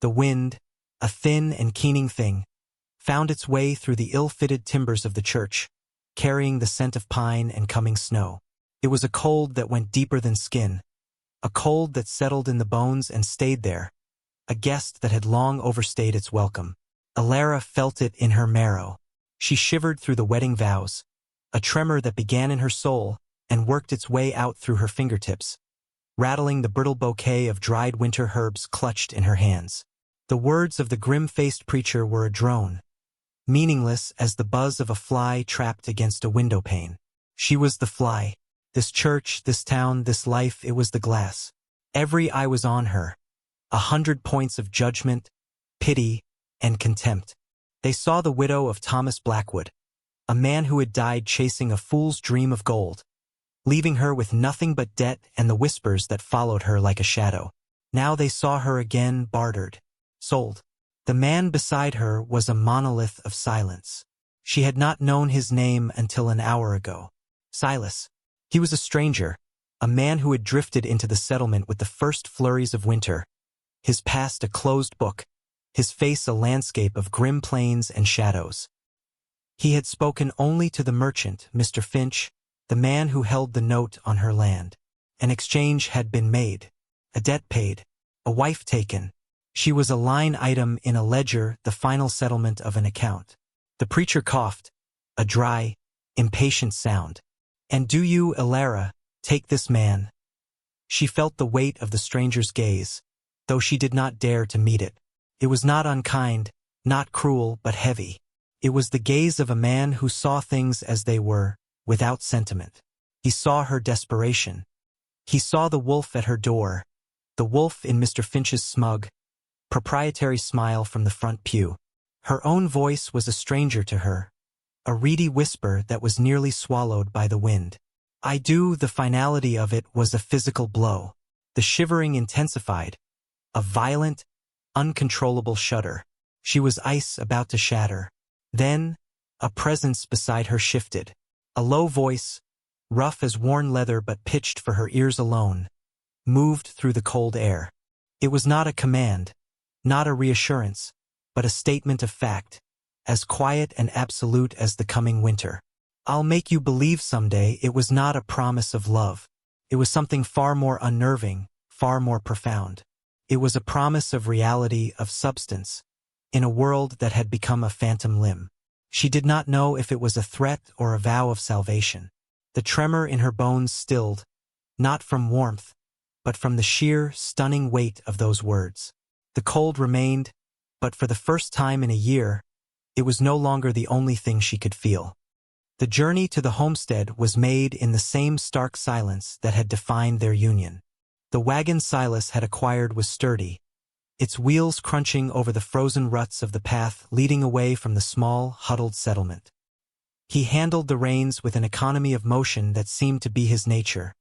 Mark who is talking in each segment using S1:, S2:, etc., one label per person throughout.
S1: The wind, a thin and keening thing, found its way through the ill-fitted timbers of the church, carrying the scent of pine and coming snow. It was a cold that went deeper than skin, a cold that settled in the bones and stayed there, a guest that had long overstayed its welcome. Alara felt it in her marrow. She shivered through the wedding vows, a tremor that began in her soul and worked its way out through her fingertips, rattling the brittle bouquet of dried winter herbs clutched in her hands. The words of the grim-faced preacher were a drone, meaningless as the buzz of a fly trapped against a window pane. She was the fly. This church, this town, this life, it was the glass. Every eye was on her, 100 points of judgment, pity, and contempt. They saw the widow of Thomas Blackwood, a man who had died chasing a fool's dream of gold, leaving her with nothing but debt and the whispers that followed her like a shadow. Now they saw her again, bartered, sold. The man beside her was a monolith of silence. She had not known his name until an hour ago. Silas. He was a stranger, a man who had drifted into the settlement with the first flurries of winter, his past a closed book, his face a landscape of grim plains and shadows. He had spoken only to the merchant, Mr. Finch, the man who held the note on her land. An exchange had been made, a debt paid, a wife taken. She was a line item in a ledger, the final settlement of an account. The preacher coughed, a dry, impatient sound. "And do you, Alara, take this man?" She felt the weight of the stranger's gaze, though she did not dare to meet it. It was not unkind, not cruel, but heavy. It was the gaze of a man who saw things as they were, without sentiment. He saw her desperation. He saw the wolf at her door, the wolf in Mr. Finch's smug, proprietary smile from the front pew. Her own voice was a stranger to her, a reedy whisper that was nearly swallowed by the wind. "I do." The finality of it was a physical blow. The shivering intensified, a violent, uncontrollable shudder. She was ice about to shatter. Then, a presence beside her shifted. A low voice, rough as worn leather but pitched for her ears alone, moved through the cold air. It was not a command, not a reassurance, but a statement of fact, as quiet and absolute as the coming winter. "I'll make you believe someday." It was not a promise of love. It was something far more unnerving, far more profound. It was a promise of reality, of substance, in a world that had become a phantom limb. She did not know if it was a threat or a vow of salvation. The tremor in her bones stilled, not from warmth, but from the sheer, stunning weight of those words. The cold remained, but for the first time in a year, it was no longer the only thing she could feel. The journey to the homestead was made in the same stark silence that had defined their union. The wagon Silas had acquired was sturdy, its wheels crunching over the frozen ruts of the path leading away from the small, huddled settlement. He handled the reins with an economy of motion that seemed to be his nature,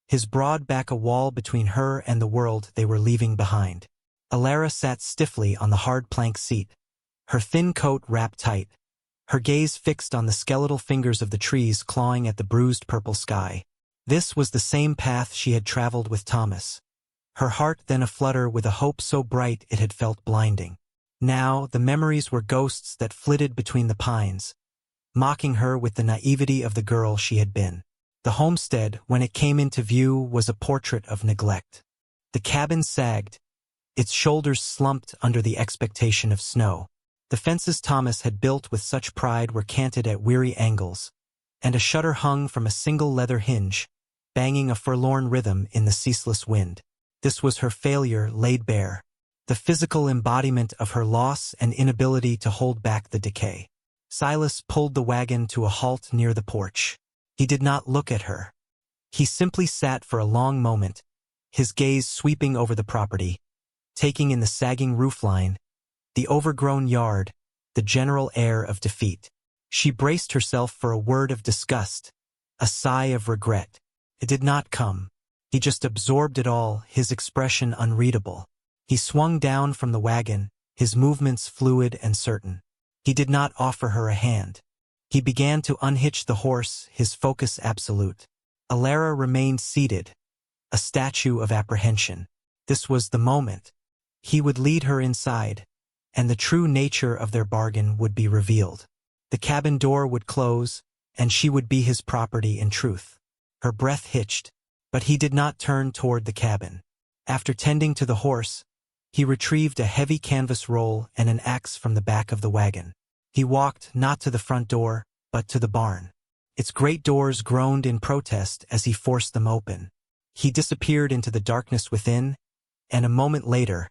S1: his broad back a wall between her and the world they were leaving behind. Alara sat stiffly on the hard plank seat, her thin coat wrapped tight, her gaze fixed on the skeletal fingers of the trees clawing at the bruised purple sky. This was the same path she had traveled with Thomas, her heart then aflutter with a hope so bright it had felt blinding. Now the memories were ghosts that flitted between the pines, mocking her with the naivety of the girl she had been. The homestead, when it came into view, was a portrait of neglect. The cabin sagged, its shoulders slumped under the expectation of snow. The fences Thomas had built with such pride were canted at weary angles, and a shutter hung from a single leather hinge, banging a forlorn rhythm in the ceaseless wind. This was her failure laid bare, the physical embodiment of her loss and inability to hold back the decay. Silas pulled the wagon to a halt near the porch. He did not look at her. He simply sat for a long moment, his gaze sweeping over the property, taking in the sagging roofline, the overgrown yard, the general air of defeat. She braced herself for a word of disgust, a sigh of regret. It did not come. He just absorbed it all, his expression unreadable. He swung down from the wagon, his movements fluid and certain. He did not offer her a hand. He began to unhitch the horse, his focus absolute. Alara remained seated, a statue of apprehension. This was the moment. He would lead her inside, and the true nature of their bargain would be revealed. The cabin door would close, and she would be his property in truth. Her breath hitched, but he did not turn toward the cabin. After tending to the horse, he retrieved a heavy canvas roll and an axe from the back of the wagon. He walked not to the front door, but to the barn. Its great doors groaned in protest as he forced them open. He disappeared into the darkness within, and a moment later,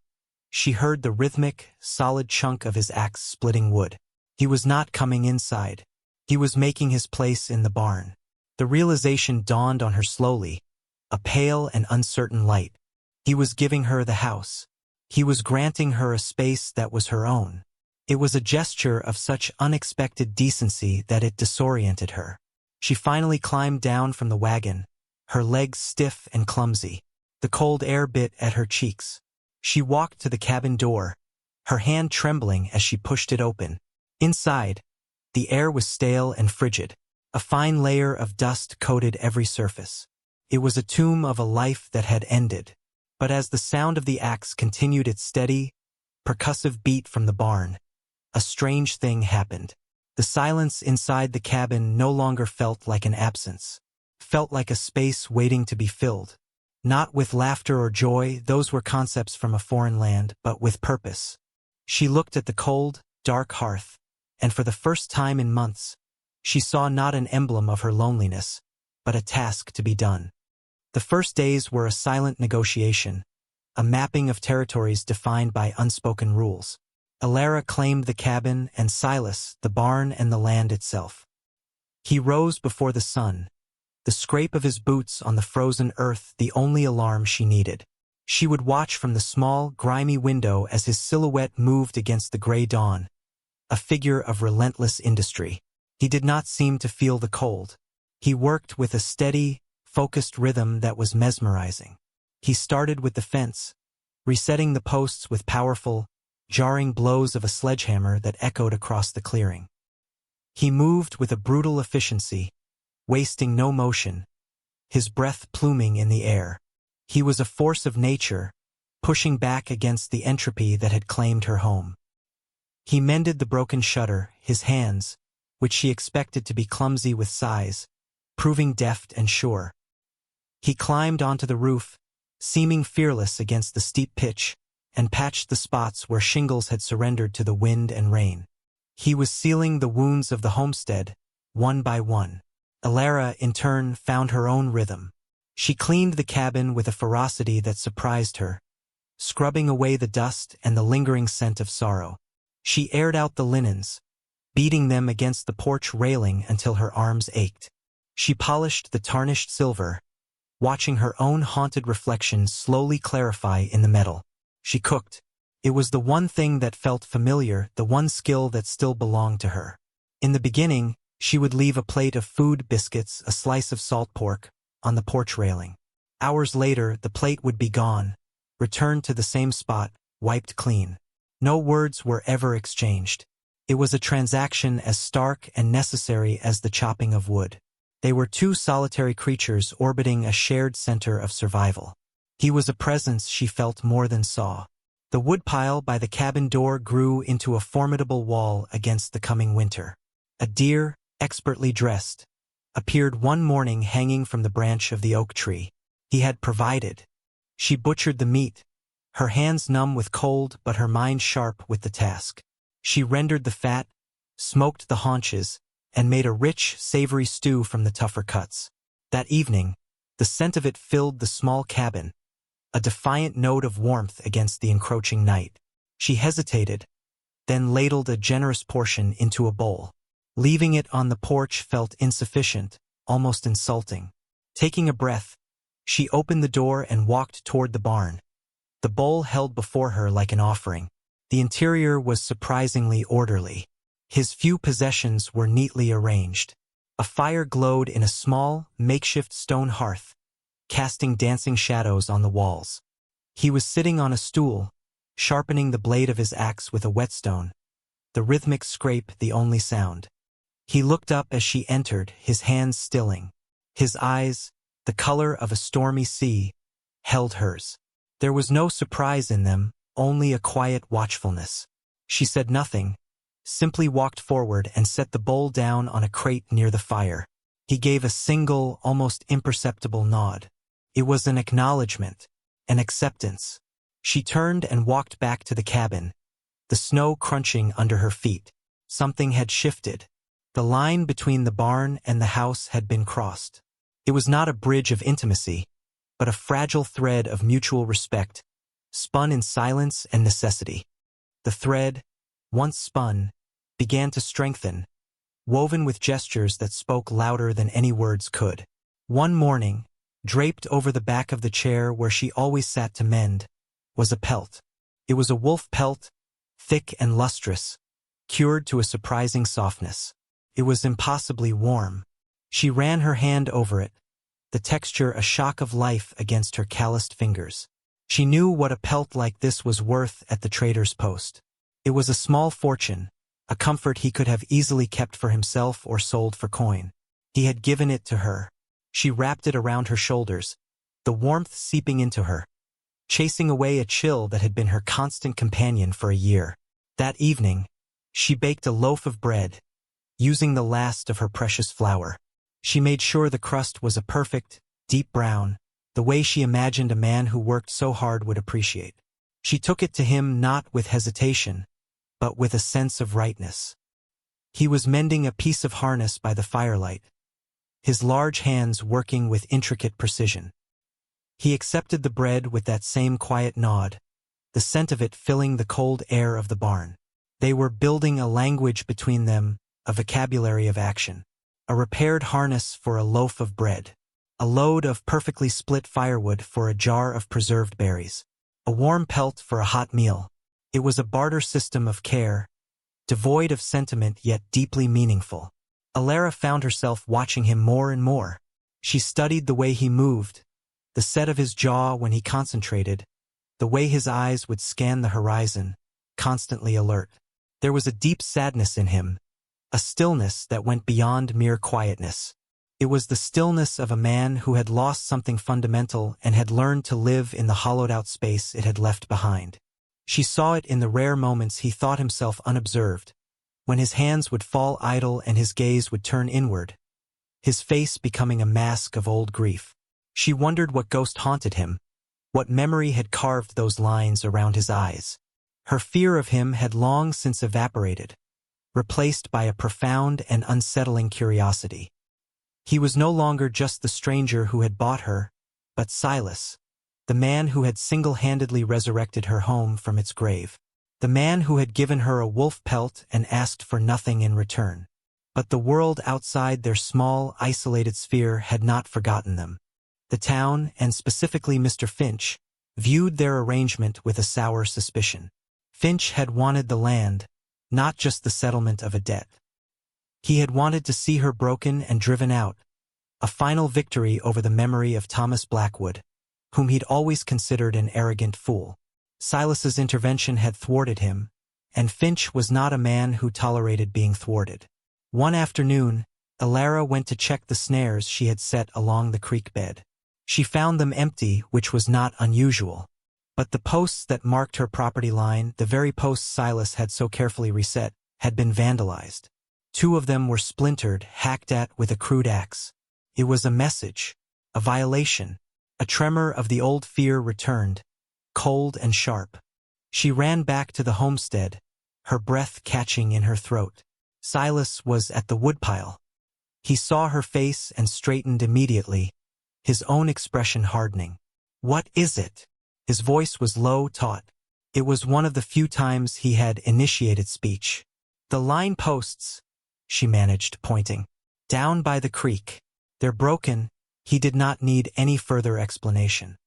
S1: she heard the rhythmic, solid chunk of his axe splitting wood. He was not coming inside. He was making his place in the barn. The realization dawned on her slowly, a pale and uncertain light. He was giving her the house. He was granting her a space that was her own. It was a gesture of such unexpected decency that it disoriented her. She finally climbed down from the wagon, her legs stiff and clumsy. The cold air bit at her cheeks. She walked to the cabin door, her hand trembling as she pushed it open. Inside, the air was stale and frigid. A fine layer of dust coated every surface. It was a tomb of a life that had ended. But as the sound of the axe continued its steady, percussive beat from the barn, a strange thing happened. The silence inside the cabin no longer felt like an absence. Felt like a space waiting to be filled. Not with laughter or joy, those were concepts from a foreign land, but with purpose. She looked at the cold, dark hearth, and for the first time in months, she saw not an emblem of her loneliness, but a task to be done. The first days were a silent negotiation, a mapping of territories defined by unspoken rules. Alara claimed the cabin and Silas the barn and the land itself. He rose before the sun, the scrape of his boots on the frozen earth the only alarm she needed. She would watch from the small, grimy window as his silhouette moved against the gray dawn, a figure of relentless industry. He did not seem to feel the cold. He worked with a steady, focused rhythm that was mesmerizing. He started with the fence, resetting the posts with powerful, jarring blows of a sledgehammer that echoed across the clearing. He moved with a brutal efficiency, wasting no motion, his breath pluming in the air. He was a force of nature, pushing back against the entropy that had claimed her home. He mended the broken shutter, his hands, which she expected to be clumsy with size, proving deft and sure. He climbed onto the roof, seeming fearless against the steep pitch, and patched the spots where shingles had surrendered to the wind and rain. He was sealing the wounds of the homestead, one by one. Alara, in turn, found her own rhythm. She cleaned the cabin with a ferocity that surprised her, scrubbing away the dust and the lingering scent of sorrow. She aired out the linens, beating them against the porch railing until her arms ached. She polished the tarnished silver, watching her own haunted reflection slowly clarify in the metal. She cooked. It was the one thing that felt familiar, the one skill that still belonged to her. In the beginning, she would leave a plate of food, biscuits, a slice of salt pork, on the porch railing. Hours later, the plate would be gone, returned to the same spot, wiped clean. No words were ever exchanged. It was a transaction as stark and necessary as the chopping of wood. They were two solitary creatures orbiting a shared center of survival. He was a presence she felt more than saw. The woodpile by the cabin door grew into a formidable wall against the coming winter. A deer, expertly dressed, appeared one morning hanging from the branch of the oak tree. He had provided. She butchered the meat, her hands numb with cold but her mind sharp with the task. She rendered the fat, smoked the haunches, and made a rich, savory stew from the tougher cuts. That evening, the scent of it filled the small cabin, a defiant note of warmth against the encroaching night. She hesitated, then ladled a generous portion into a bowl. Leaving it on the porch felt insufficient, almost insulting. Taking a breath, she opened the door and walked toward the barn. The bowl held before her like an offering. The interior was surprisingly orderly. His few possessions were neatly arranged. A fire glowed in a small, makeshift stone hearth, casting dancing shadows on the walls. He was sitting on a stool, sharpening the blade of his axe with a whetstone, the rhythmic scrape the only sound. He looked up as she entered, his hands stilling. His eyes, the color of a stormy sea, held hers. There was no surprise in them, only a quiet watchfulness. She said nothing, simply walked forward and set the bowl down on a crate near the fire. He gave a single, almost imperceptible nod. It was an acknowledgement, an acceptance. She turned and walked back to the cabin, the snow crunching under her feet. Something had shifted. The line between the barn and the house had been crossed. It was not a bridge of intimacy, but a fragile thread of mutual respect, spun in silence and necessity. The thread, once spun, began to strengthen, woven with gestures that spoke louder than any words could. One morning, draped over the back of the chair where she always sat to mend, was a pelt. It was a wolf pelt, thick and lustrous, cured to a surprising softness. It was impossibly warm. She ran her hand over it, the texture a shock of life against her calloused fingers. She knew what a pelt like this was worth at the trader's post. It was a small fortune, a comfort he could have easily kept for himself or sold for coin. He had given it to her. She wrapped it around her shoulders, the warmth seeping into her, chasing away a chill that had been her constant companion for a year. That evening, she baked a loaf of bread, using the last of her precious flour. She made sure the crust was a perfect, deep brown, the way she imagined a man who worked so hard would appreciate. She took it to him not with hesitation, but with a sense of rightness. He was mending a piece of harness by the firelight, his large hands working with intricate precision. He accepted the bread with that same quiet nod, the scent of it filling the cold air of the barn. They were building a language between them, a vocabulary of action. A repaired harness for a loaf of bread. A load of perfectly split firewood for a jar of preserved berries. A warm pelt for a hot meal. It was a barter system of care, devoid of sentiment yet deeply meaningful. Alara found herself watching him more and more. She studied the way he moved, the set of his jaw when he concentrated, the way his eyes would scan the horizon, constantly alert. There was a deep sadness in him, a stillness that went beyond mere quietness. It was the stillness of a man who had lost something fundamental and had learned to live in the hollowed-out space it had left behind. She saw it in the rare moments he thought himself unobserved, when his hands would fall idle and his gaze would turn inward, his face becoming a mask of old grief. She wondered what ghost haunted him, what memory had carved those lines around his eyes. Her fear of him had long since evaporated, replaced by a profound and unsettling curiosity. He was no longer just the stranger who had bought her, but Silas, the man who had single-handedly resurrected her home from its grave. The man who had given her a wolf pelt and asked for nothing in return. But the world outside their small, isolated sphere had not forgotten them. The town, and specifically Mr. Finch, viewed their arrangement with a sour suspicion. Finch had wanted the land, not just the settlement of a debt. He had wanted to see her broken and driven out, a final victory over the memory of Thomas Blackwood, whom he'd always considered an arrogant fool. Silas's intervention had thwarted him, and Finch was not a man who tolerated being thwarted. One afternoon, Alara went to check the snares she had set along the creek bed. She found them empty, which was not unusual. But the posts that marked her property line, the very posts Silas had so carefully reset, had been vandalized. 2 of them were splintered, hacked at with a crude axe. It was a message, a violation. A tremor of the old fear returned, cold and sharp. She ran back to the homestead, her breath catching in her throat. Silas was at the woodpile. He saw her face and straightened immediately, his own expression hardening. "What is it?" His voice was low, taut. It was one of the few times he had initiated speech. "The line posts," she managed, pointing. "Down by the creek. They're broken." He did not need any further explanation.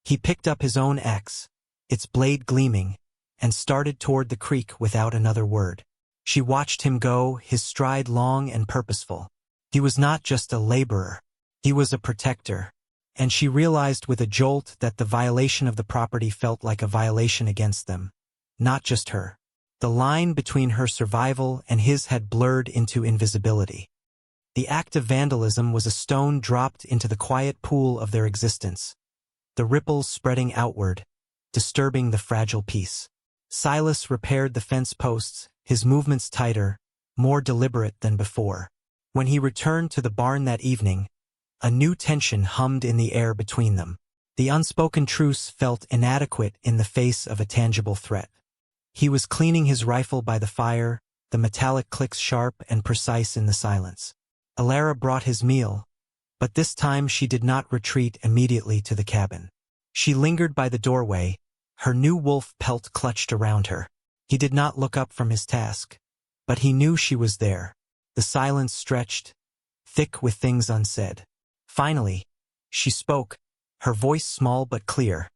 S1: He picked up his own axe, its blade gleaming, and started toward the creek without another word. She watched him go, his stride long and purposeful. He was not just a laborer. He was a protector. And she realized with a jolt that the violation of the property felt like a violation against them, not just her. The line between her survival and his had blurred into invisibility. The act of vandalism was a stone dropped into the quiet pool of their existence, the ripples spreading outward, disturbing the fragile peace. Silas repaired the fence posts, his movements tighter, more deliberate than before. When he returned to the barn that evening, a new tension hummed in the air between them. The unspoken truce felt inadequate in the face of a tangible threat. He was cleaning his rifle by the fire, the metallic clicks sharp and precise in the silence. Alara brought his meal, but this time she did not retreat immediately to the cabin. She lingered by the doorway, her new wolf pelt clutched around her. He did not look up from his task, but he knew she was there. The silence stretched, thick with things unsaid. Finally, she spoke, her voice small but clear.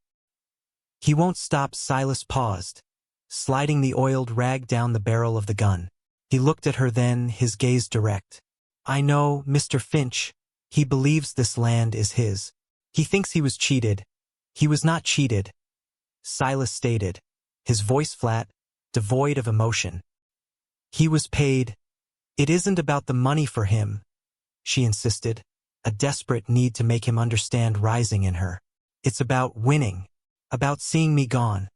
S1: "He won't stop." Silas paused, sliding the oiled rag down the barrel of the gun. He looked at her then, his gaze direct. "I know, Mr. Finch. He believes this land is his. He thinks he was cheated. He was not cheated," Silas stated, his voice flat, devoid of emotion. "He was paid. It isn't about the money for him," she insisted, a desperate need to make him understand rising in her. "It's about winning, about seeing me gone."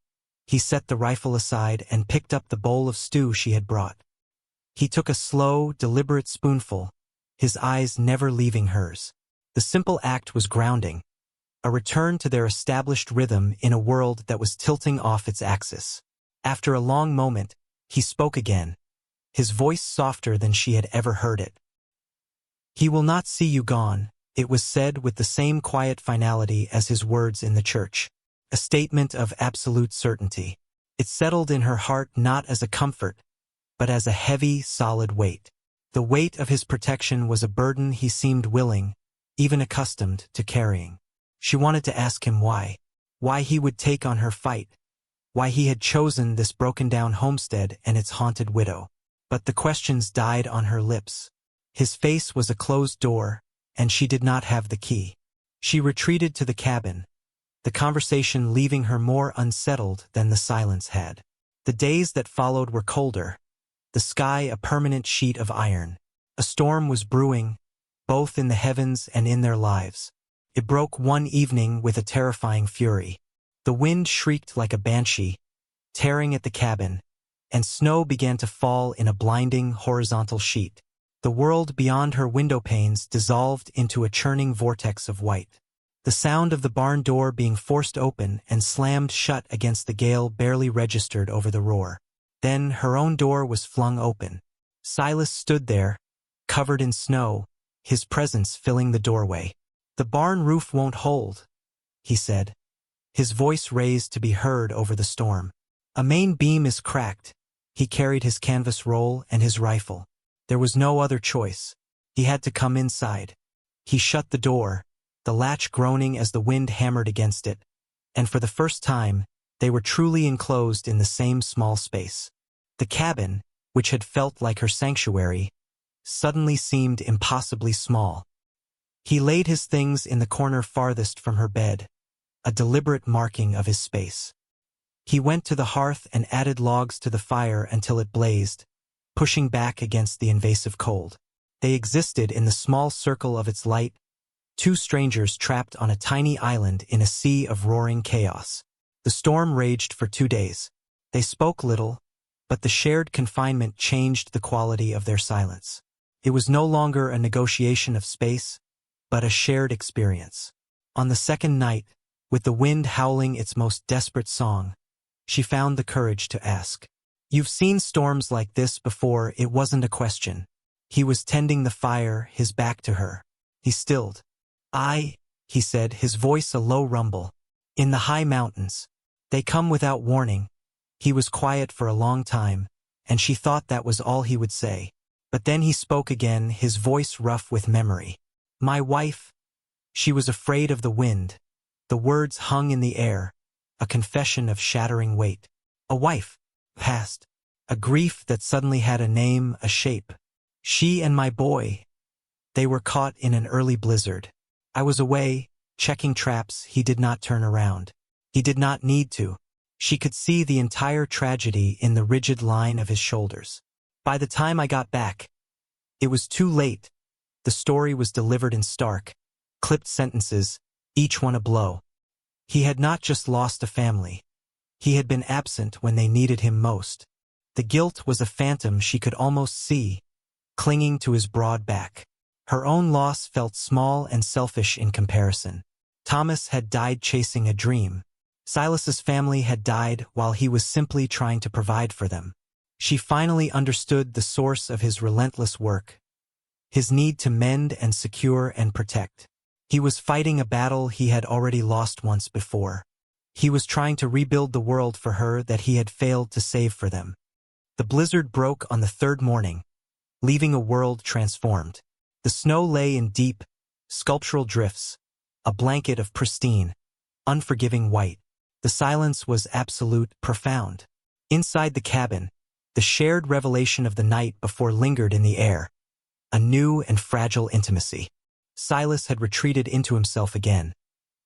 S1: He set the rifle aside and picked up the bowl of stew she had brought. He took a slow, deliberate spoonful, his eyes never leaving hers. The simple act was grounding, a return to their established rhythm in a world that was tilting off its axis. After a long moment, he spoke again, his voice softer than she had ever heard it. "He will not see you gone," it was said with the same quiet finality as his words in the church. A statement of absolute certainty. It settled in her heart not as a comfort, but as a heavy, solid weight. The weight of his protection was a burden he seemed willing, even accustomed, to carrying. She wanted to ask him why. Why he would take on her fight. Why he had chosen this broken-down homestead and its haunted widow. But the questions died on her lips. His face was a closed door, and she did not have the key. She retreated to the cabin, the conversation leaving her more unsettled than the silence had. The days that followed were colder, the sky a permanent sheet of iron. A storm was brewing, both in the heavens and in their lives. It broke one evening with a terrifying fury. The wind shrieked like a banshee, tearing at the cabin, and snow began to fall in a blinding horizontal sheet. The world beyond her window panes dissolved into a churning vortex of white. The sound of the barn door being forced open and slammed shut against the gale barely registered over the roar. Then her own door was flung open. Silas stood there, covered in snow, his presence filling the doorway. "The barn roof won't hold," he said, his voice raised to be heard over the storm. "A main beam is cracked." He carried his canvas roll and his rifle. There was no other choice. He had to come inside. He shut the door, the latch groaning as the wind hammered against it, and for the first time, they were truly enclosed in the same small space. The cabin, which had felt like her sanctuary, suddenly seemed impossibly small. He laid his things in the corner farthest from her bed, a deliberate marking of his space. He went to the hearth and added logs to the fire until it blazed, pushing back against the invasive cold. They existed in the small circle of its light, two strangers trapped on a tiny island in a sea of roaring chaos. The storm raged for 2 days. They spoke little, but the shared confinement changed the quality of their silence. It was no longer a negotiation of space, but a shared experience. On the second night, with the wind howling its most desperate song, she found the courage to ask. "You've seen storms like this before." It wasn't a question. He was tending the fire, his back to her. He stilled. He said, his voice a low rumble. "In the high mountains. They come without warning." He was quiet for a long time, and she thought that was all he would say. But then he spoke again, his voice rough with memory. "My wife." She was afraid of the wind. The words hung in the air, a confession of shattering weight. A wife. Past. A grief that suddenly had a name, a shape. "She and my boy. They were caught in an early blizzard. I was away, checking traps." He did not turn around. He did not need to. She could see the entire tragedy in the rigid line of his shoulders. "By the time I got back, it was too late." The story was delivered in stark, clipped sentences, each one a blow. He had not just lost a family. He had been absent when they needed him most. The guilt was a phantom she could almost see, clinging to his broad back. Her own loss felt small and selfish in comparison. Thomas had died chasing a dream. Silas's family had died while he was simply trying to provide for them. She finally understood the source of his relentless work, his need to mend and secure and protect. He was fighting a battle he had already lost once before. He was trying to rebuild the world for her that he had failed to save for them. The blizzard broke on the third morning, leaving a world transformed. The snow lay in deep, sculptural drifts, a blanket of pristine, unforgiving white. The silence was absolute, profound. Inside the cabin, the shared revelation of the night before lingered in the air, a new and fragile intimacy. Silas had retreated into himself again,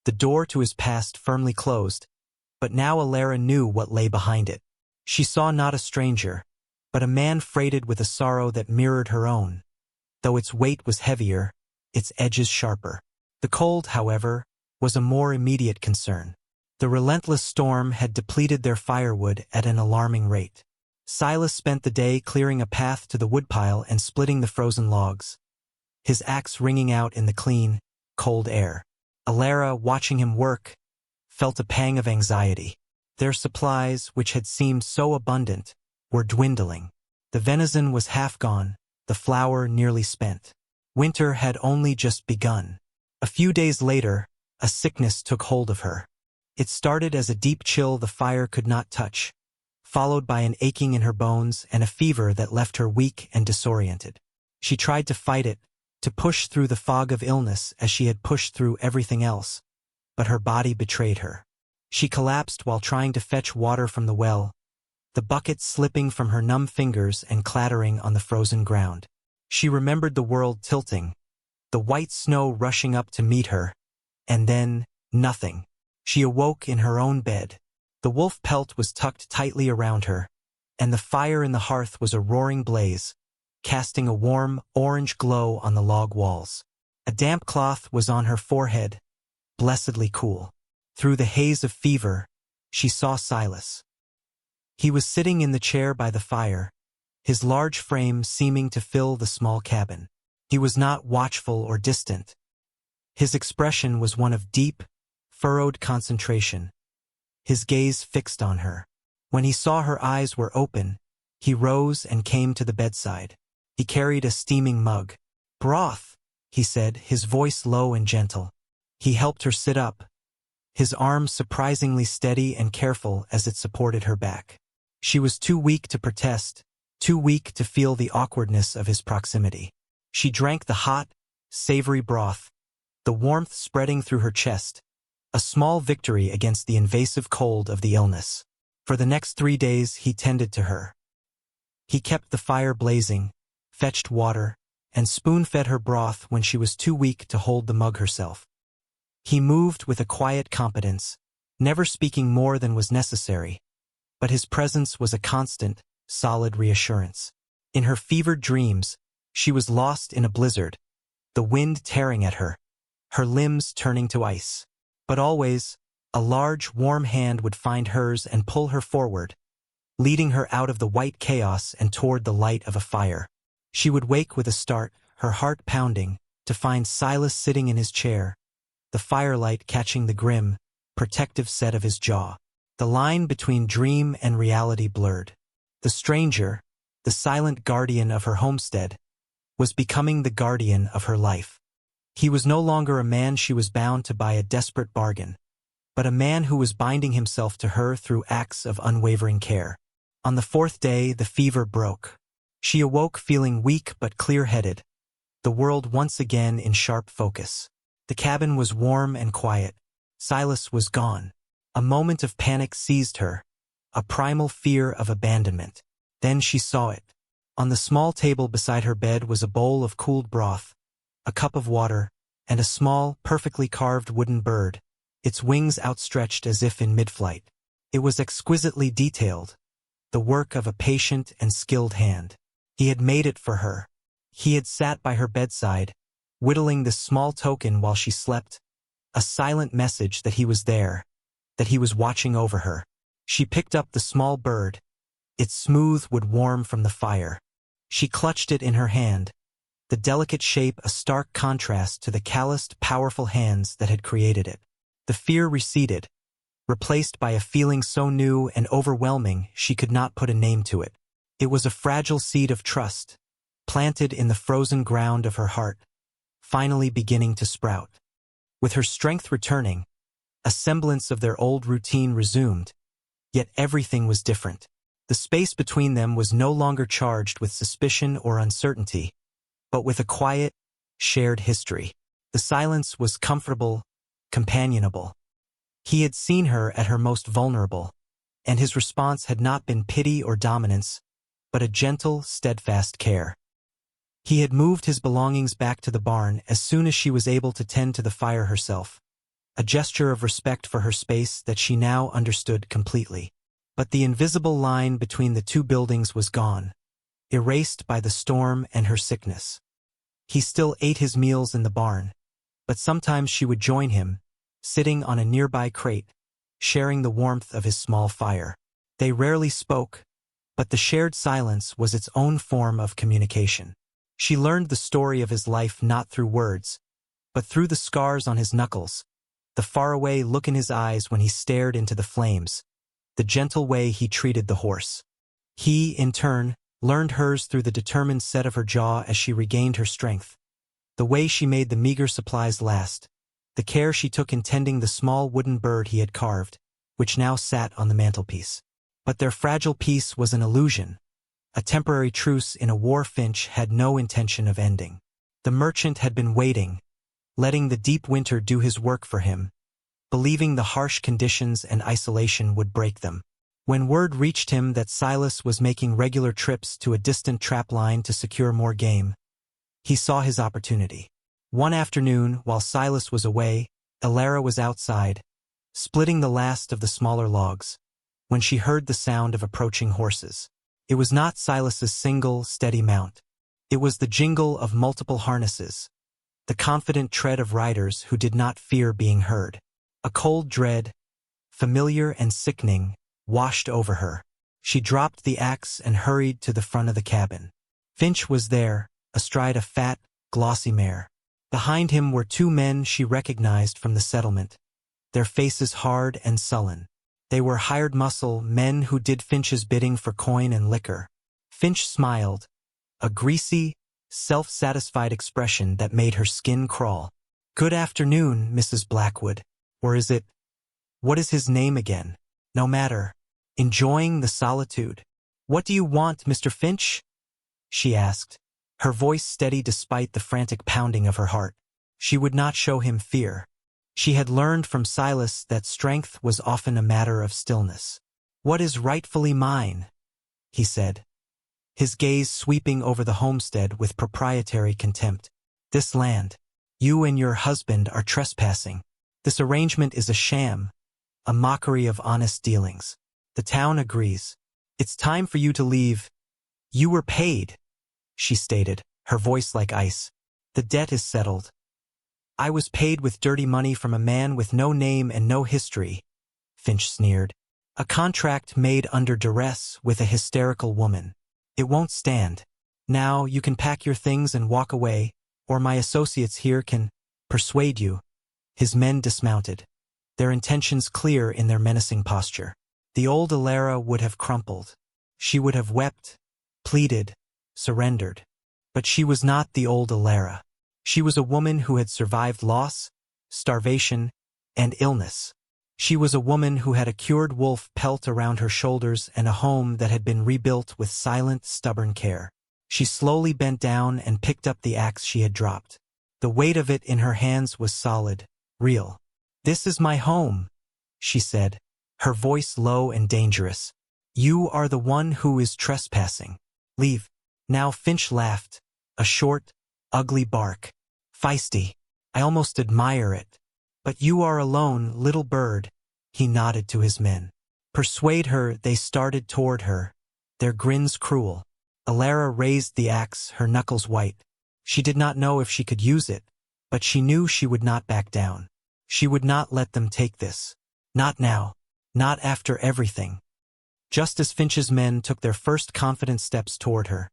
S1: the door to his past firmly closed, but now Alara knew what lay behind it. She saw not a stranger, but a man freighted with a sorrow that mirrored her own, though its weight was heavier, its edges sharper. The cold, however, was a more immediate concern. The relentless storm had depleted their firewood at an alarming rate. Silas spent the day clearing a path to the woodpile and splitting the frozen logs, his axe ringing out in the clean, cold air. Alara, watching him work, felt a pang of anxiety. Their supplies, which had seemed so abundant, were dwindling. The venison was half gone, the flour nearly spent. Winter had only just begun. A few days later, a sickness took hold of her. It started as a deep chill the fire could not touch, followed by an aching in her bones and a fever that left her weak and disoriented. She tried to fight it, to push through the fog of illness as she had pushed through everything else, but her body betrayed her. She collapsed while trying to fetch water from the well, the bucket slipping from her numb fingers and clattering on the frozen ground. She remembered the world tilting, the white snow rushing up to meet her, and then, nothing. She awoke in her own bed. The wolf pelt was tucked tightly around her, and the fire in the hearth was a roaring blaze, casting a warm, orange glow on the log walls. A damp cloth was on her forehead, blessedly cool. Through the haze of fever, she saw Silas. He was sitting in the chair by the fire, his large frame seeming to fill the small cabin. He was not watchful or distant. His expression was one of deep, furrowed concentration, his gaze fixed on her. When he saw her eyes were open, he rose and came to the bedside. He carried a steaming mug. "Broth," he said, his voice low and gentle. He helped her sit up, his arm surprisingly steady and careful as it supported her back. She was too weak to protest, too weak to feel the awkwardness of his proximity. She drank the hot, savory broth, the warmth spreading through her chest, a small victory against the invasive cold of the illness. For the next 3 days he tended to her. He kept the fire blazing, fetched water, and spoon-fed her broth when she was too weak to hold the mug herself. He moved with a quiet competence, never speaking more than was necessary, but his presence was a constant, solid reassurance. In her fevered dreams, she was lost in a blizzard, the wind tearing at her, her limbs turning to ice. But always, a large, warm hand would find hers and pull her forward, leading her out of the white chaos and toward the light of a fire. She would wake with a start, her heart pounding, to find Silas sitting in his chair, the firelight catching the grim, protective set of his jaw. The line between dream and reality blurred. The stranger, the silent guardian of her homestead, was becoming the guardian of her life. He was no longer a man she was bound to by a desperate bargain, but a man who was binding himself to her through acts of unwavering care. On the 4th day, the fever broke. She awoke feeling weak but clear-headed, the world once again in sharp focus. The cabin was warm and quiet. Silas was gone. A moment of panic seized her, a primal fear of abandonment. Then she saw it. On the small table beside her bed was a bowl of cooled broth, a cup of water, and a small, perfectly carved wooden bird, its wings outstretched as if in mid-flight. It was exquisitely detailed, the work of a patient and skilled hand. He had made it for her. He had sat by her bedside, whittling this small token while she slept, a silent message that he was there, that he was watching over her. She picked up the small bird. Its smooth wood warm from the fire. She clutched it in her hand, the delicate shape a stark contrast to the calloused, powerful hands that had created it. The fear receded, replaced by a feeling so new and overwhelming she could not put a name to it. It was a fragile seed of trust, planted in the frozen ground of her heart, finally beginning to sprout. With her strength returning, a semblance of their old routine resumed, yet everything was different. The space between them was no longer charged with suspicion or uncertainty, but with a quiet, shared history. The silence was comfortable, companionable. He had seen her at her most vulnerable, and his response had not been pity or dominance, but a gentle, steadfast care. He had moved his belongings back to the barn as soon as she was able to tend to the fire herself, a gesture of respect for her space that she now understood completely. But the invisible line between the two buildings was gone, erased by the storm and her sickness. He still ate his meals in the barn, but sometimes she would join him, sitting on a nearby crate, sharing the warmth of his small fire. They rarely spoke, but the shared silence was its own form of communication. She learned the story of his life not through words, but through the scars on his knuckles, the faraway look in his eyes when he stared into the flames, the gentle way he treated the horse. He, in turn, learned hers through the determined set of her jaw as she regained her strength, the way she made the meager supplies last, the care she took in tending the small wooden bird he had carved, which now sat on the mantelpiece. But their fragile peace was an illusion. A temporary truce in a war Finch had no intention of ending. The merchant had been waiting, letting the deep winter do his work for him, believing the harsh conditions and isolation would break them. When word reached him that Silas was making regular trips to a distant trap line to secure more game, he saw his opportunity. One afternoon, while Silas was away, Elara was outside, splitting the last of the smaller logs, when she heard the sound of approaching horses. It was not Silas's single, steady mount. It was the jingle of multiple harnesses, the confident tread of riders who did not fear being heard. A cold dread, familiar and sickening, washed over her. She dropped the axe and hurried to the front of the cabin. Finch was there, astride a fat, glossy mare. Behind him were two men she recognized from the settlement, their faces hard and sullen. They were hired muscle, men who did Finch's bidding for coin and liquor. Finch smiled, a greasy, self-satisfied expression that made her skin crawl. "Good afternoon, Mrs. Blackwood. Or is it? What is his name again? No matter. Enjoying the solitude. What do you want, Mr. Finch?" she asked, her voice steady despite the frantic pounding of her heart. She would not show him fear. She had learned from Silas that strength was often a matter of stillness. "What is rightfully mine?" he said, his gaze sweeping over the homestead with proprietary contempt. "This land. You and your husband are trespassing. This arrangement is a sham, a mockery of honest dealings. The town agrees. It's time for you to leave. You were paid," she stated, her voice like ice. "The debt is settled." "I was paid with dirty money from a man with no name and no history," Finch sneered. "A contract made under duress with a hysterical woman. It won't stand. Now you can pack your things and walk away, or my associates here can persuade you." His men dismounted, their intentions clear in their menacing posture. The old Elara would have crumpled. She would have wept, pleaded, surrendered. But she was not the old Elara. She was a woman who had survived loss, starvation, and illness. She was a woman who had a cured wolf pelt around her shoulders and a home that had been rebuilt with silent, stubborn care. She slowly bent down and picked up the axe she had dropped. The weight of it in her hands was solid, real. "This is my home," she said, her voice low and dangerous. "You are the one who is trespassing. Leave." Now Finch laughed, a short, ugly bark. "Feisty. I almost admire it. But you are alone, little bird," he nodded to his men. "Persuade her." They started toward her, their grins cruel. Elara raised the axe, her knuckles white. She did not know if she could use it, but she knew she would not back down. She would not let them take this. Not now. Not after everything. Just as Finch's men took their first confident steps toward her,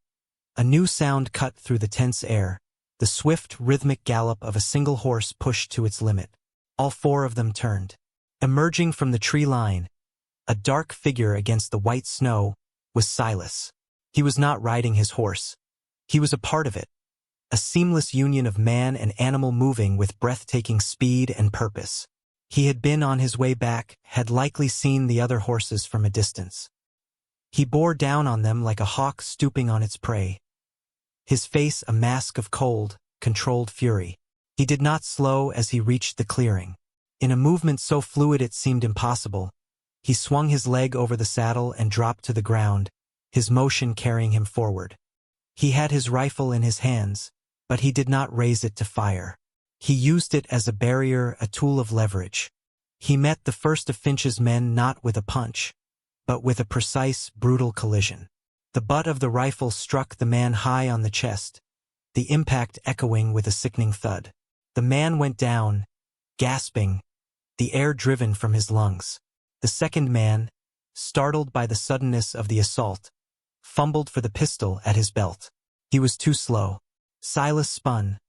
S1: a new sound cut through the tense air, the swift, rhythmic gallop of a single horse pushed to its limit. All four of them turned. Emerging from the tree line, a dark figure against the white snow, was Silas. He was not riding his horse. He was a part of it. A seamless union of man and animal moving with breathtaking speed and purpose. He had been on his way back, had likely seen the other horses from a distance. He bore down on them like a hawk stooping on its prey. His face a mask of cold, controlled fury. He did not slow as he reached the clearing. In a movement so fluid it seemed impossible, he swung his leg over the saddle and dropped to the ground, his motion carrying him forward. He had his rifle in his hands, but he did not raise it to fire. He used it as a barrier, a tool of leverage. He met the first of Finch's men not with a punch, but with a precise, brutal collision. The butt of the rifle struck the man high on the chest, the impact echoing with a sickening thud. The man went down, gasping, the air driven from his lungs. The second man, startled by the suddenness of the assault, fumbled for the pistol at his belt. He was too slow. Silas spun,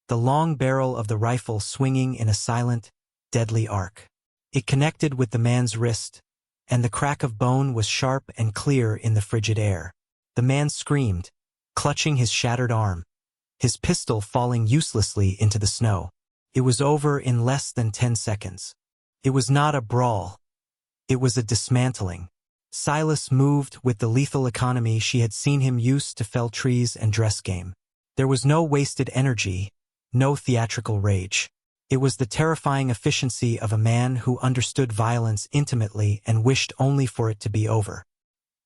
S1: the long barrel of the rifle swinging in a silent, deadly arc. It connected with the man's wrist, and the crack of bone was sharp and clear in the frigid air. The man screamed, clutching his shattered arm, his pistol falling uselessly into the snow. It was over in less than 10 seconds. It was not a brawl. It was a dismantling. Silas moved with the lethal economy she had seen him use to fell trees and dress game. There was no wasted energy, no theatrical rage. It was the terrifying efficiency of a man who understood violence intimately and wished only for it to be over.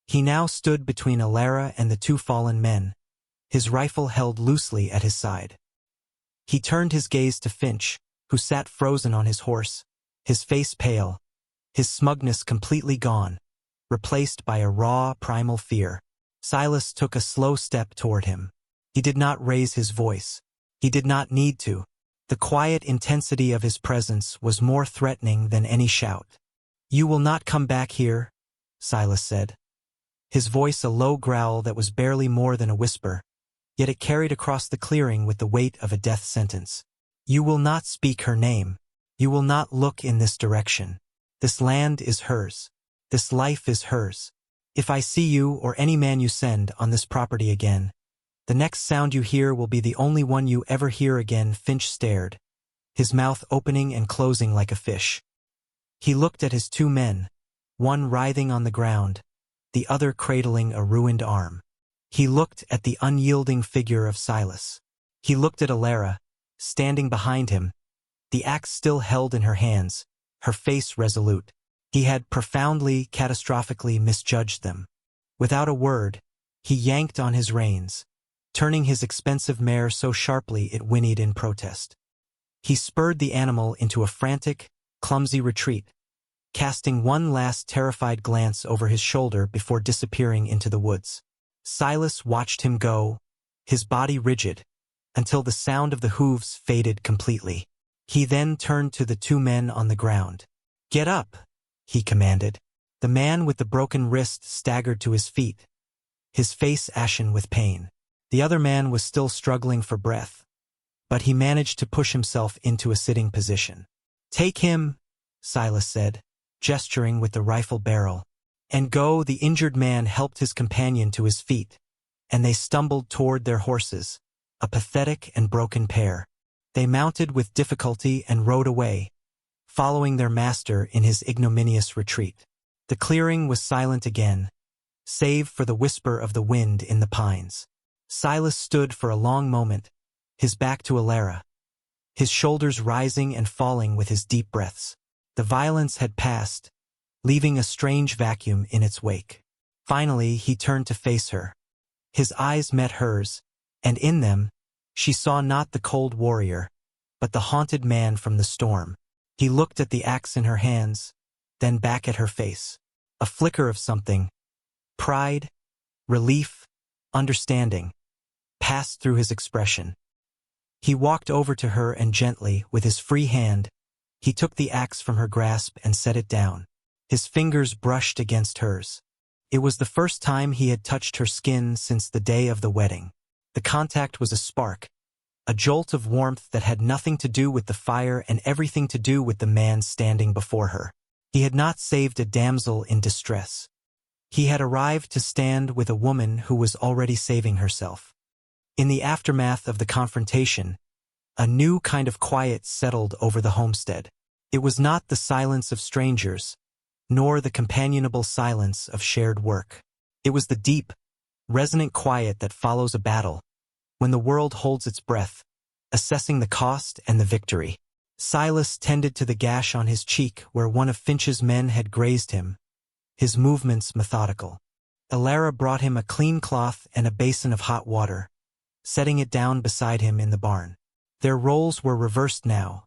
S1: He now stood between Alara and the two fallen men, his rifle held loosely at his side. He turned his gaze to Finch, who sat frozen on his horse, his face pale, his smugness completely gone, replaced by a raw, primal fear. Silas took a slow step toward him. He did not raise his voice. He did not need to. The quiet intensity of his presence was more threatening than any shout. "You will not come back here," Silas said. His voice a low growl that was barely more than a whisper, yet it carried across the clearing with the weight of a death sentence. "You will not speak her name. You will not look in this direction. This land is hers. This life is hers. If I see you or any man you send on this property again, the next sound you hear will be the only one you ever hear again." Finch stared, his mouth opening and closing like a fish. He looked at his two men, one writhing on the ground, the other cradling a ruined arm. He looked at the unyielding figure of Silas. He looked at Alara, standing behind him, the axe still held in her hands, her face resolute. He had profoundly, catastrophically misjudged them. Without a word, he yanked on his reins, turning his expensive mare so sharply it whinnied in protest. He spurred the animal into a frantic, clumsy retreat, casting one last terrified glance over his shoulder before disappearing into the woods. Silas watched him go, his body rigid, until the sound of the hooves faded completely. He then turned to the two men on the ground. "Get up," he commanded. The man with the broken wrist staggered to his feet, his face ashen with pain. The other man was still struggling for breath, but he managed to push himself into a sitting position. "Take him," Silas said, gesturing with the rifle barrel. "And go." The injured man helped his companion to his feet, and they stumbled toward their horses, a pathetic and broken pair. They mounted with difficulty and rode away, following their master in his ignominious retreat. The clearing was silent again, save for the whisper of the wind in the pines. Silas stood for a long moment, his back to Alara, his shoulders rising and falling with his deep breaths. The violence had passed, leaving a strange vacuum in its wake. Finally, he turned to face her. His eyes met hers, and in them, she saw not the cold warrior, but the haunted man from the storm. He looked at the axe in her hands, then back at her face. A flicker of something, pride, relief, understanding, passed through his expression. He walked over to her and gently, with his free hand, he took the axe from her grasp and set it down. His fingers brushed against hers. It was the first time he had touched her skin since the day of the wedding. The contact was a spark, a jolt of warmth that had nothing to do with the fire and everything to do with the man standing before her. He had not saved a damsel in distress. He had arrived to stand with a woman who was already saving herself. In the aftermath of the confrontation, a new kind of quiet settled over the homestead. It was not the silence of strangers, nor the companionable silence of shared work. It was the deep, resonant quiet that follows a battle, when the world holds its breath, assessing the cost and the victory. Silas tended to the gash on his cheek where one of Finch's men had grazed him, his movements methodical. Elara brought him a clean cloth and a basin of hot water, setting it down beside him in the barn. Their roles were reversed now.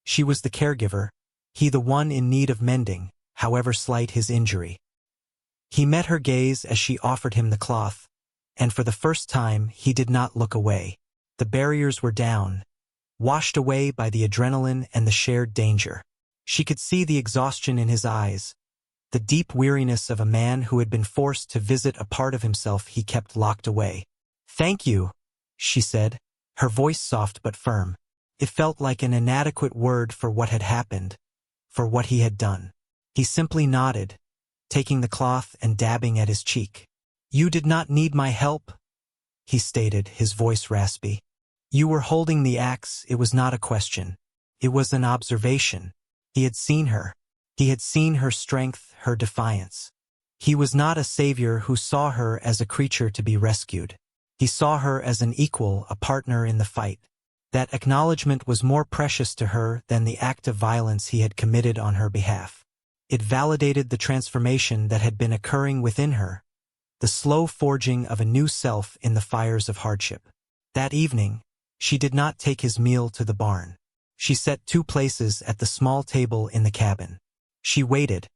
S1: She was the caregiver, he the one in need of mending, however slight his injury. He met her gaze as she offered him the cloth, and for the first time he did not look away. The barriers were down, washed away by the adrenaline and the shared danger. She could see the exhaustion in his eyes, the deep weariness of a man who had been forced to visit a part of himself he kept locked away. "Thank you," she said, her voice soft but firm. It felt like an inadequate word for what had happened, for what he had done. He simply nodded, taking the cloth and dabbing at his cheek. "You did not need my help," he stated, his voice raspy. "You were holding the axe. It was not a question. It was an observation." He had seen her. He had seen her strength, her defiance. He was not a savior who saw her as a creature to be rescued. He saw her as an equal, a partner in the fight. That acknowledgement was more precious to her than the act of violence he had committed on her behalf. It validated the transformation that had been occurring within her, the slow forging of a new self in the fires of hardship. That evening, she did not take his meal to the barn. She set two places at the small table in the cabin. She waited,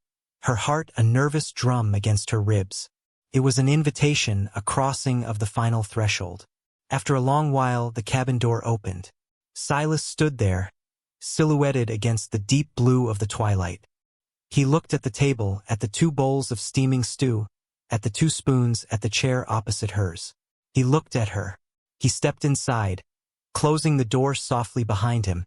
S1: her heart a nervous drum against her ribs. It was an invitation, a crossing of the final threshold. After a long while, the cabin door opened. Silas stood there, silhouetted against the deep blue of the twilight. He looked at the table, at the two bowls of steaming stew, at the two spoons at the chair opposite hers. He looked at her. He stepped inside, closing the door softly behind him,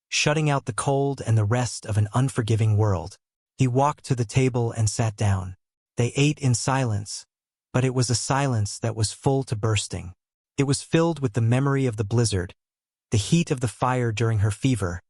S1: shutting out the cold and the rest of an unforgiving world. He walked to the table and sat down. They ate in silence, but it was a silence that was full to bursting. It was filled with the memory of the blizzard, the heat of the fire during her fever,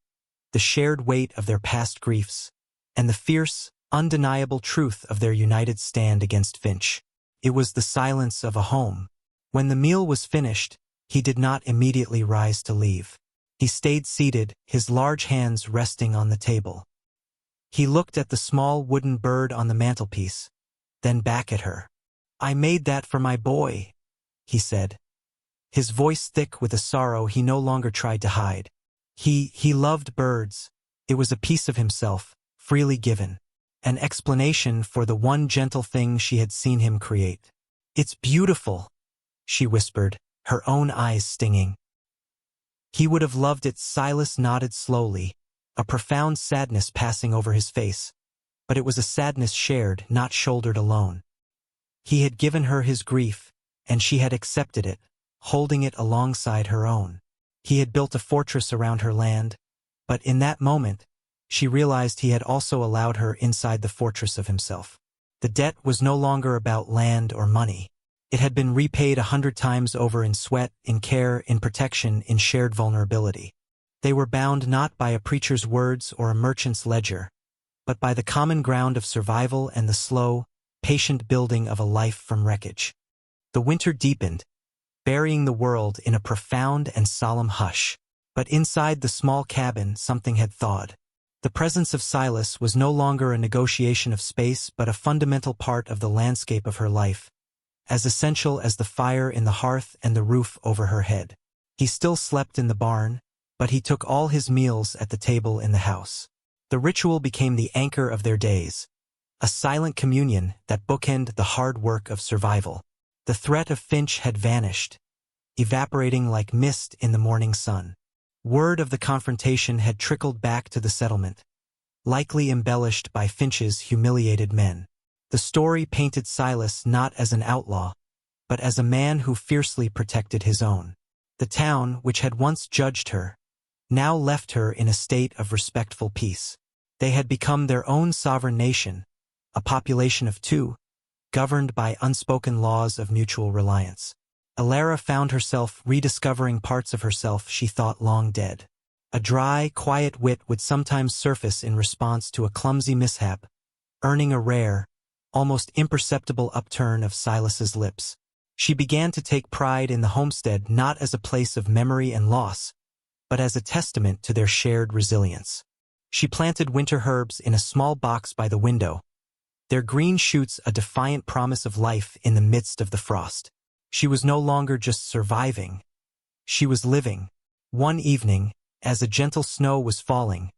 S1: the shared weight of their past griefs, and the fierce, undeniable truth of their united stand against Finch. It was the silence of a home. When the meal was finished, he did not immediately rise to leave. He stayed seated, his large hands resting on the table. He looked at the small wooden bird on the mantelpiece, then back at her. "I made that for my boy," he said, his voice thick with a sorrow he no longer tried to hide. He loved birds. It was a piece of himself, freely given, an explanation for the one gentle thing she had seen him create. "It's beautiful," she whispered, her own eyes stinging. He would have loved it. Silas nodded slowly, a profound sadness passing over his face, but it was a sadness shared, not shouldered alone. He had given her his grief, and she had accepted it, holding it alongside her own. He had built a fortress around her land, but in that moment, she realized he had also allowed her inside the fortress of himself. The debt was no longer about land or money. It had been repaid 100 times over in sweat, in care, in protection, in shared vulnerability. They were bound not by a preacher's words or a merchant's ledger, but by the common ground of survival and the slow, patient building of a life from wreckage. The winter deepened, burying the world in a profound and solemn hush. But inside the small cabin, something had thawed. The presence of Silas was no longer a negotiation of space, but a fundamental part of the landscape of her life, as essential as the fire in the hearth and the roof over her head. He still slept in the barn, but he took all his meals at the table in the house. The ritual became the anchor of their days, a silent communion that bookended the hard work of survival. The threat of Finch had vanished, evaporating like mist in the morning sun. Word of the confrontation had trickled back to the settlement, likely embellished by Finch's humiliated men. The story painted Silas not as an outlaw, but as a man who fiercely protected his own. The town, which had once judged her, now left her in a state of respectful peace. They had become their own sovereign nation, a population of 2, governed by unspoken laws of mutual reliance. Alara found herself rediscovering parts of herself she thought long dead. A dry, quiet wit would sometimes surface in response to a clumsy mishap, earning a rare, almost imperceptible upturn of Silas's lips. She began to take pride in the homestead not as a place of memory and loss, but as a testament to their shared resilience. She planted winter herbs in a small box by the window, their green shoots a defiant promise of life in the midst of the frost. She was no longer just surviving. She was living. One evening, as a gentle snow was falling,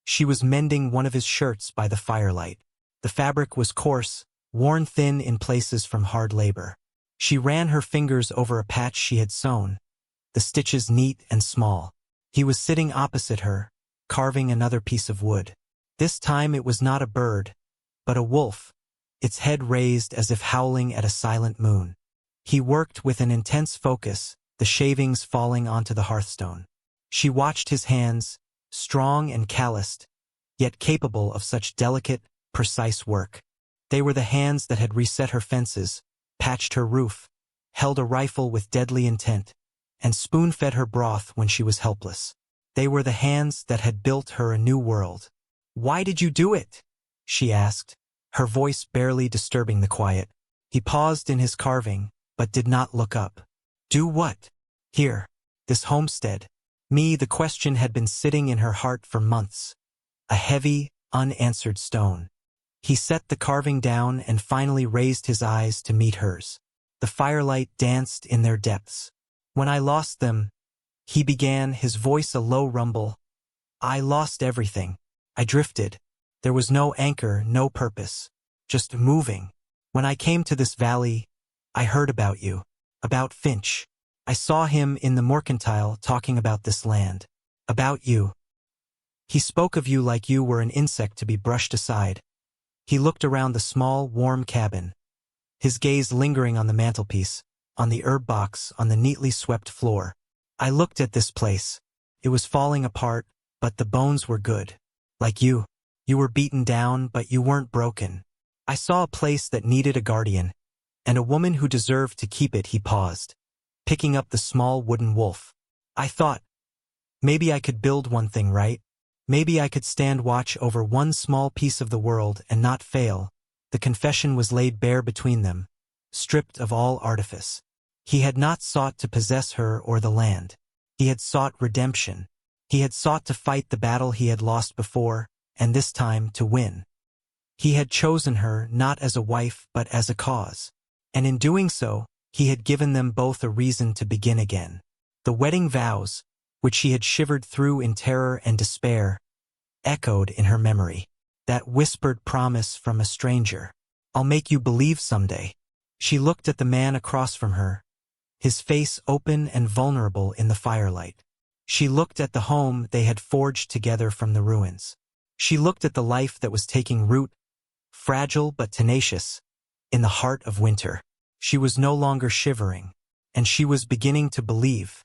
S1: she was mending one of his shirts by the firelight. The fabric was coarse, worn thin in places from hard labor. She ran her fingers over a patch she had sewn, the stitches neat and small. He was sitting opposite her, carving another piece of wood. This time it was not a bird, but a wolf, its head raised as if howling at a silent moon. He worked with an intense focus, the shavings falling onto the hearthstone. She watched his hands, strong and calloused, yet capable of such delicate, precise work. They were the hands that had reset her fences, patched her roof, held a rifle with deadly intent, and spoon-fed her broth when she was helpless. They were the hands that had built her a new world. "Why did you do it?" she asked, her voice barely disturbing the quiet. He paused in his carving, but did not look up. "Do what?" "Here, this homestead." The question had been sitting in her heart for months, a heavy, unanswered stone. He set the carving down and finally raised his eyes to meet hers. The firelight danced in their depths. "When I lost them," he began, his voice a low rumble, "I lost everything. I drifted. There was no anchor, no purpose, just moving. When I came to this valley, I heard about you, about Finch. I saw him in the mercantile talking about this land, about you. He spoke of you like you were an insect to be brushed aside." He looked around the small, warm cabin, his gaze lingering on the mantelpiece, on the herb box, on the neatly swept floor. "I looked at this place. It was falling apart, but the bones were good. Like you. You were beaten down, but you weren't broken. I saw a place that needed a guardian, and a woman who deserved to keep it." He paused, picking up the small wooden wolf. "I thought, maybe I could build one thing right. Maybe I could stand watch over one small piece of the world and not fail." The confession was laid bare between them, stripped of all artifice. He had not sought to possess her or the land. He had sought redemption. He had sought to fight the battle he had lost before, and this time to win. He had chosen her not as a wife but as a cause. And in doing so, he had given them both a reason to begin again. The wedding vows, which she had shivered through in terror and despair, echoed in her memory. That whispered promise from a stranger, "I'll make you believe someday." She looked at the man across from her, his face open and vulnerable in the firelight. She looked at the home they had forged together from the ruins. She looked at the life that was taking root, fragile but tenacious, in the heart of winter. She was no longer shivering, and she was beginning to believe.